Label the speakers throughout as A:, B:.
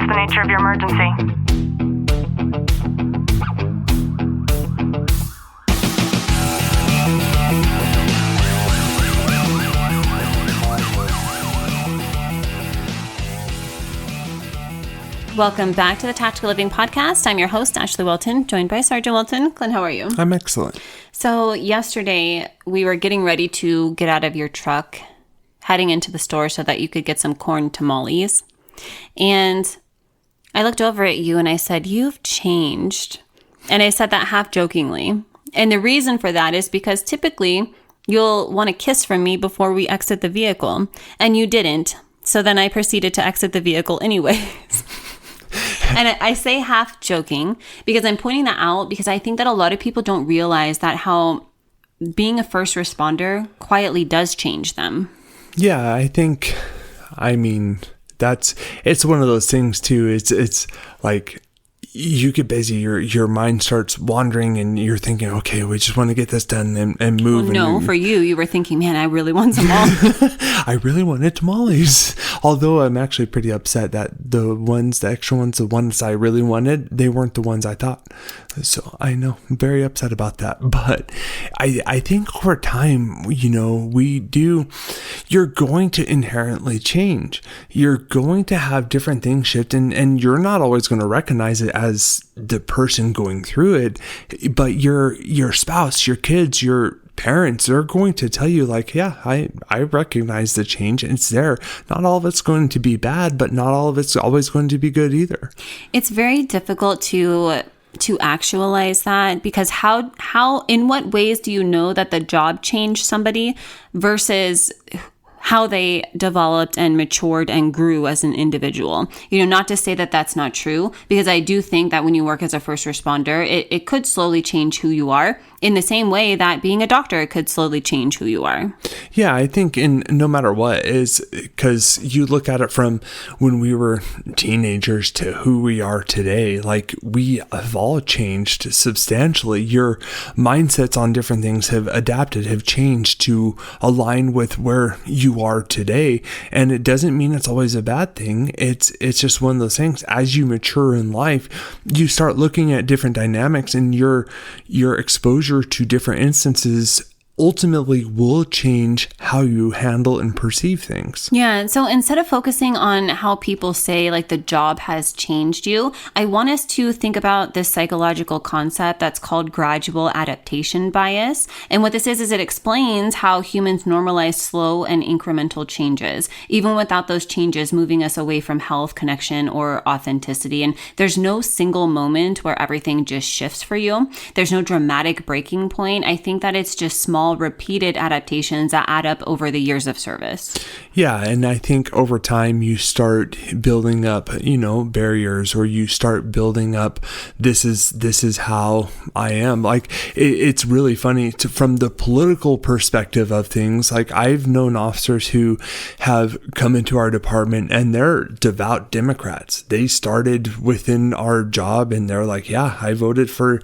A: the nature of your emergency?
B: Welcome back to the Tactical Living Podcast. I'm your host, Ashley Wilton, joined by Sergeant Wilton. Clint, how are you?
C: I'm excellent.
B: So yesterday, we were getting ready to get out of your truck, heading into the store so that you could get some corn tamales. And I looked over at you and I said, "You've changed." And I said that half jokingly. And the reason for that is because typically you'll want a kiss from me before we exit the vehicle. And you didn't. So then I proceeded to exit the vehicle anyways. And I say half joking because I'm pointing that out because I think that a lot of people don't realize that how being a first responder quietly does change them.
C: Yeah, it's one of those things too. It's like you get busy, your mind starts wandering and you're thinking, okay, we just want to get this done and move.
B: Well, no, for you were thinking, man, I really want some more.
C: I really wanted tamales. Although I'm actually pretty upset that the extra ones, the ones I really wanted, they weren't the ones I thought. So I know, I'm very upset about that. But I think over time, you're going to inherently change. You're going to have different things shift and you're not always going to recognize it as the person going through it, but your spouse, your kids, your parents are going to tell you like, yeah, I recognize the change. It's there. Not all of it's going to be bad, but not all of it's always going to be good either. It's
B: very difficult to actualize that because how in what ways do you know that the job changed somebody versus how they developed and matured and grew as an individual? Not to say that that's not true, because I do think that when you work as a first responder, it could slowly change who you are in the same way that being a doctor could slowly change who you are.
C: Yeah, I think no matter what is because you look at it from when we were teenagers to who we are today, like we have all changed substantially. Your mindsets on different things have adapted, have changed to align with where you are today. And it doesn't mean it's always a bad thing. It's just one of those things. As you mature in life, you start looking at different dynamics and your exposure to different instances ultimately will change how you handle and perceive things.
B: Yeah. So instead of focusing on how people say like the job has changed you, I want us to think about this psychological concept that's called gradual adaptation bias. And what this is it explains how humans normalize slow and incremental changes, even without those changes moving us away from health, connection, or authenticity. And there's no single moment where everything just shifts for you. There's no dramatic breaking point. I think that it's just small repeated adaptations that add up over the years of service.
C: Yeah, and I think over time you start building up, barriers, or you start building up, this is how I am. Like it's really funny from the political perspective of things. Like I've known officers who have come into our department and they're devout Democrats. They started within our job and they're like, yeah, I voted for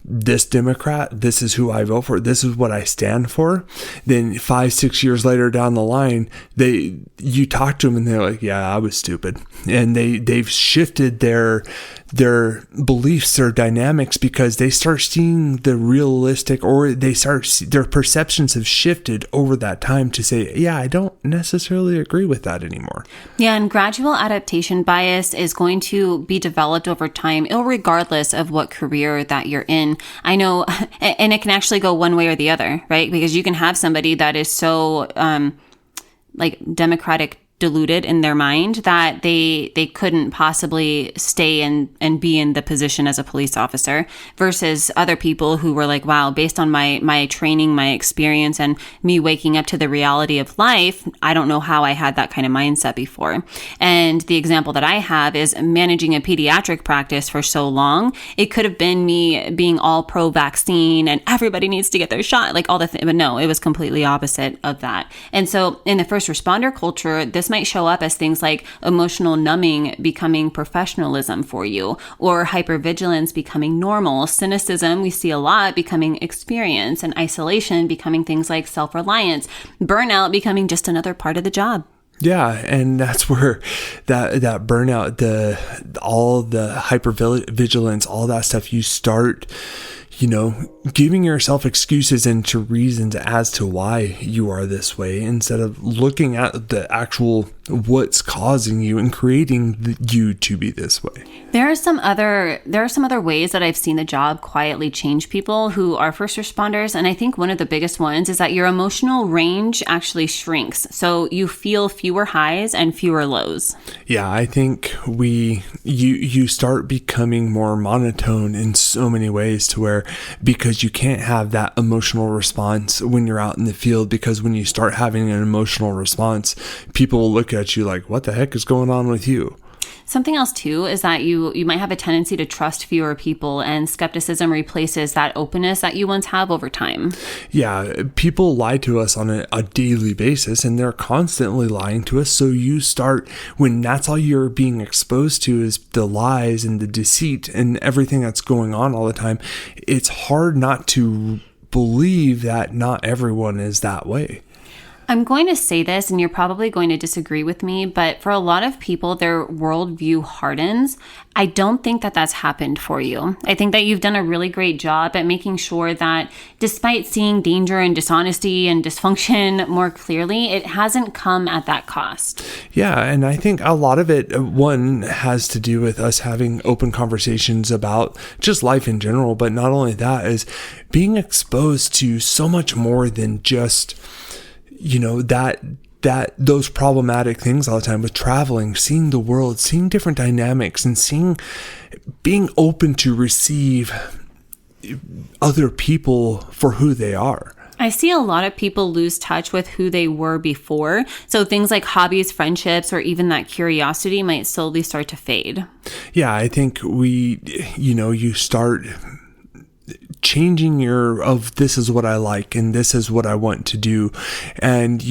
C: this Democrat, this is who I vote for, this is what I stand for. Then 5-6 years later down the line, you talk to them and they're like, yeah, I was stupid. And they've shifted their beliefs, their dynamics, because they start seeing the realistic, or their perceptions have shifted over that time to say, yeah, I don't necessarily agree with that anymore.
B: Yeah, and gradual adaptation bias is going to be developed over time, regardless of what career that you're in. I know, and it can actually go one way or the other, right? Because you can have somebody that is so Democratic deluded in their mind that they couldn't possibly stay and be in the position as a police officer, versus other people who were like, wow, based on my training, my experience, and me waking up to the reality of life, I don't know how I had that kind of mindset before. And the example that I have is managing a pediatric practice for so long. It could have been me being all pro vaccine and everybody needs to get their shot, like all the things, but no, it was completely opposite of that. And so in the first responder culture, this might show up as things like emotional numbing becoming professionalism for you, or hypervigilance becoming normal, cynicism we see a lot becoming experience, and isolation becoming things like self-reliance, burnout becoming just another part of the job.
C: Yeah, and that's where that burnout, all the hypervigilance, all that stuff, you start, giving yourself excuses and to reasons as to why you are this way, instead of looking at the actual what's causing you and creating you to be this way.
B: There are some other ways that I've seen the job quietly change people who are first responders. And I think one of the biggest ones is that your emotional range actually shrinks. So you feel fewer highs and fewer lows.
C: Yeah, I think you start becoming more monotone in so many ways, to where, because you can't have that emotional response when you're out in the field, because when you start having an emotional response, people will look at you like, what the heck is going on with you?
B: Something else too is that you might have a tendency to trust fewer people, and skepticism replaces that openness that you once have over time.
C: Yeah, people lie to us on a daily basis, and they're constantly lying to us. So you start, when that's all you're being exposed to is the lies and the deceit and everything that's going on all the time, it's hard not to believe that not everyone is that way.
B: I'm going to say this, and you're probably going to disagree with me, but for a lot of people, their worldview hardens. I don't think that that's happened for you. I think that you've done a really great job at making sure that despite seeing danger and dishonesty and dysfunction more clearly, it hasn't come at that cost.
C: Yeah, and I think a lot of it, one, has to do with us having open conversations about just life in general, but not only that, is being exposed to so much more than just that those problematic things all the time, with traveling, seeing the world, seeing different dynamics, and being open to receive other people for who they are.
B: I see a lot of people lose touch with who they were before. So things like hobbies, friendships, or even that curiosity might slowly start to fade.
C: Yeah, I think you start changing this is what I like and this is what I want to do, and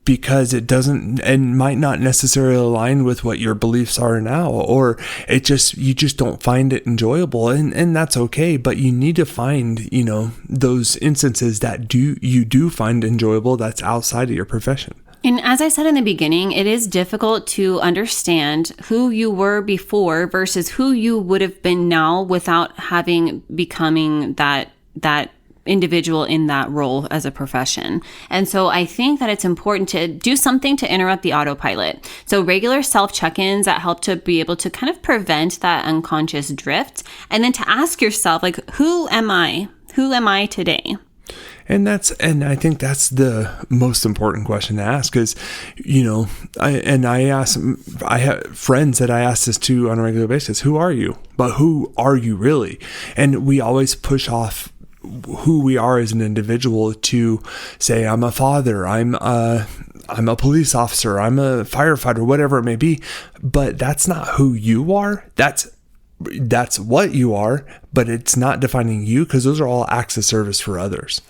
C: because it doesn't and might not necessarily align with what your beliefs are now, or you just don't find it enjoyable, and that's okay. But you need to find those instances that you do find enjoyable, that's outside of your profession.
B: And as I said in the beginning, it is difficult to understand who you were before versus who you would have been now without becoming that individual in that role as a profession. And so I think that it's important to do something to interrupt the autopilot. So regular self-check-ins that help to be able to kind of prevent that unconscious drift. And then to ask yourself, like, who am I? Who am I today?
C: And I think that's the most important question to ask, is, I have friends that I ask this to on a regular basis, who are you? But who are you really? And we always push off who we are as an individual to say, I'm a father, I'm a police officer, I'm a firefighter, whatever it may be. But that's not who you are. That's what you are, but it's not defining you, because those are all acts of service for others.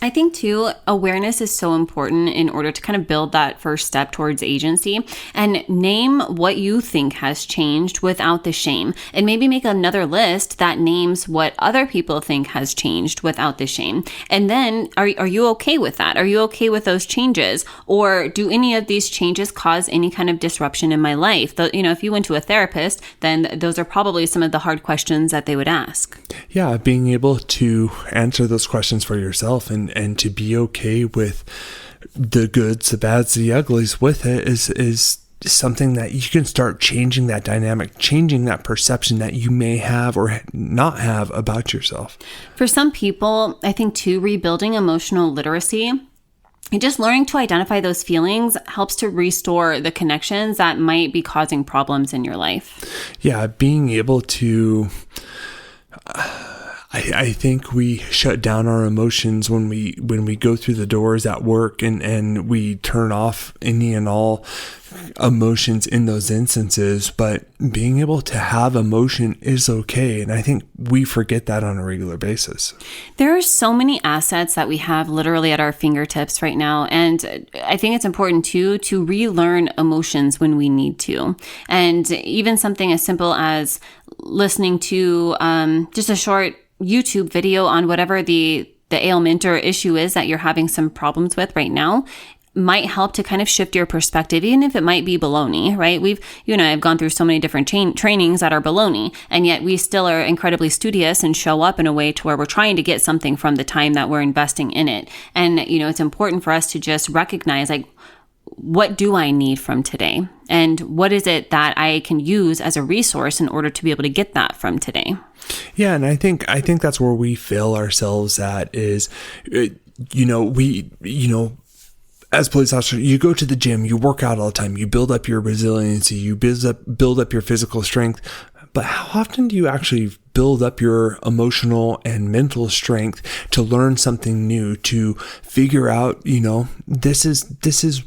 B: I think too, awareness is so important in order to kind of build that first step towards agency, and name what you think has changed without the shame, and maybe make another list that names what other people think has changed without the shame. And then are you okay with that? Are you okay with those changes? Or do any of these changes cause any kind of disruption in my life? If you went to a therapist, then those are probably some of the hard questions that they would ask.
C: Yeah, being able to answer those questions for yourself and to be okay with the goods, the bads, the uglies with it is something that you can start changing that dynamic, changing that perception that you may have or not have about yourself.
B: For some people, I think too, rebuilding emotional literacy and just learning to identify those feelings helps to restore the connections that might be causing problems in your life.
C: Yeah, being able to... I think we shut down our emotions when we go through the doors at work, and we turn off any and all emotions in those instances. But being able to have emotion is okay, and I think we forget that on a regular basis. There
B: are so many assets that we have literally at our fingertips right now, and I think it's important too to relearn emotions when we need to. And even something as simple as listening to just a short YouTube video on whatever the ailment or issue is that you're having some problems with right now. might help to kind of shift your perspective, even if it might be baloney, right? You and I have gone through so many different trainings that are baloney, and yet we still are incredibly studious and show up in a way to where we're trying to get something from the time that we're investing in it. And, it's important for us to just recognize, like, what do I need from today? And what is it that I can use as a resource in order to be able to get that from today?
C: Yeah, and I think that's where we fail ourselves at is, as police officers, you go to the gym, you work out all the time, you build up your resiliency, you build up your physical strength. But how often do you actually build up your emotional and mental strength to learn something new, to figure out, this is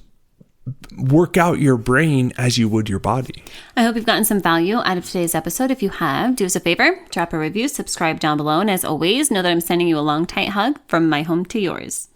C: work out your brain as you would your body.
B: I hope you've gotten some value out of today's episode. If you have, do us a favor, drop a review, subscribe down below. And as always, know that I'm sending you a long, tight hug from my home to yours.